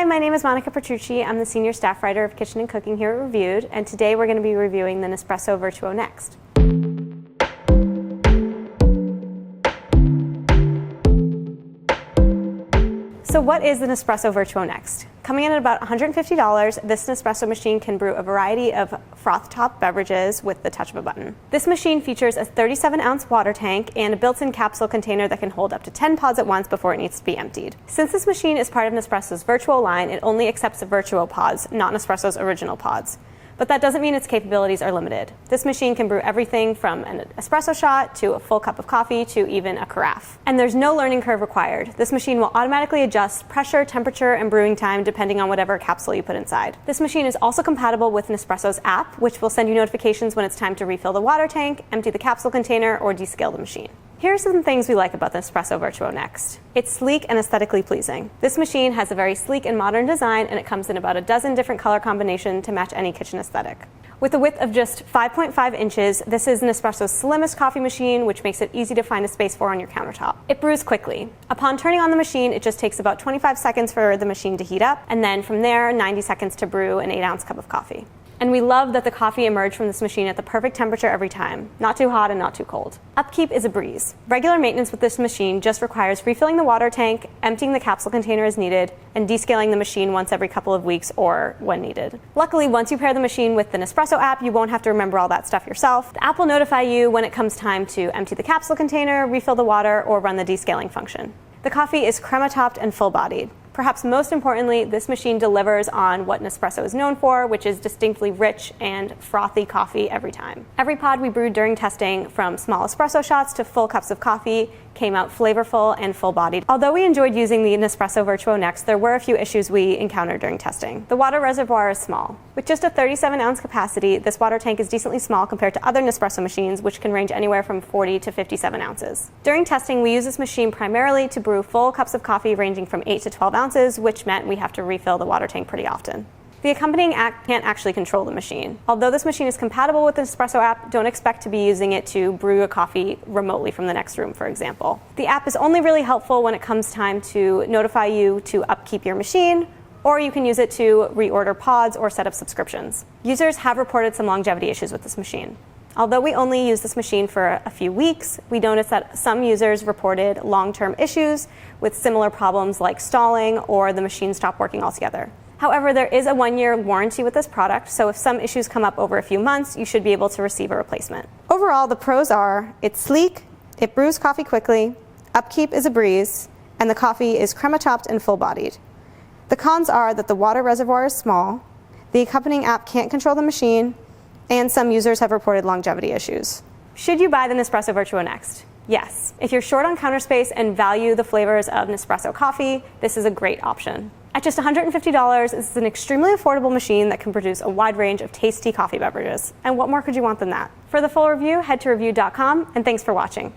Hi, my name is Monica Petrucci. I'm the Senior Staff Writer of Kitchen and Cooking here at Reviewed, and today we're going to be reviewing the Nespresso Vertuo Next. So what is the Nespresso Vertuo Next? Coming in at about $150, this Nespresso machine can brew a variety of froth-top beverages with the touch of a button. This machine features a 37-ounce water tank and a built-in capsule container that can hold up to 10 pods at once before it needs to be emptied. Since this machine is part of Nespresso's Vertuo line, it only accepts the Vertuo Pods, not Nespresso's original pods. But that doesn't mean its capabilities are limited. This machine can brew everything from an espresso shot to a full cup of coffee to even a carafe. And there's no learning curve required. This machine will automatically adjust pressure, temperature, and brewing time depending on whatever capsule you put inside. This machine is also compatible with Nespresso's app, which will send you notifications when it's time to refill the water tank, empty the capsule container, or descale the machine. Here are some things we like about the Nespresso Vertuo Next. It's sleek and aesthetically pleasing. This machine has a very sleek and modern design, and it comes in about a dozen different color combinations to match any kitchen aesthetic. With a width of just 5.5 inches, this is Nespresso's slimmest coffee machine, which makes it easy to find a space for on your countertop. It brews quickly. Upon turning on the machine, it just takes about 25 seconds for the machine to heat up, and then from there, 90 seconds to brew an 8-ounce cup of coffee. And we love that the coffee emerged from this machine at the perfect temperature every time. Not too hot and not too cold. Upkeep is a breeze. Regular maintenance with this machine just requires refilling the water tank, emptying the capsule container as needed, and descaling the machine once every couple of weeks or when needed. Luckily, once you pair the machine with the Nespresso app, you won't have to remember all that stuff yourself. The app will notify you when it comes time to empty the capsule container, refill the water, or run the descaling function. The coffee is crema-topped and full-bodied. Perhaps most importantly, this machine delivers on what Nespresso is known for, which is distinctly rich and frothy coffee every time. Every pod we brewed during testing, from small espresso shots to full cups of coffee, came out flavorful and full-bodied. Although we enjoyed using the Nespresso Vertuo Next, there were a few issues we encountered during testing. The water reservoir is small. With just a 37-ounce capacity, this water tank is decently small compared to other Nespresso machines, which can range anywhere from 40 to 57 ounces. During testing, we used this machine primarily to brew full cups of coffee ranging from 8 to 12 ounces, which meant we have to refill the water tank pretty often. The accompanying app can't actually control the machine. Although this machine is compatible with the Nespresso app, don't expect to be using it to brew a coffee remotely from the next room, for example. The app is only really helpful when it comes time to notify you to upkeep your machine, or you can use it to reorder pods or set up subscriptions. Users have reported some longevity issues with this machine. Although we only used this machine for a few weeks, we noticed that some users reported long-term issues with similar problems like stalling or the machine stopped working altogether. However, there is a 1-year warranty with this product, so if some issues come up over a few months, you should be able to receive a replacement. Overall, the pros are it's sleek, it brews coffee quickly, upkeep is a breeze, and the coffee is crema-topped and full-bodied. The cons are that the water reservoir is small, the accompanying app can't control the machine, and some users have reported longevity issues. Should you buy the Nespresso Vertuo Next? Yes. If you're short on counter space and value the flavors of Nespresso coffee, this is a great option. At just $150, this is an extremely affordable machine that can produce a wide range of tasty coffee beverages. And what more could you want than that? For the full review, head to reviewed.com, and thanks for watching.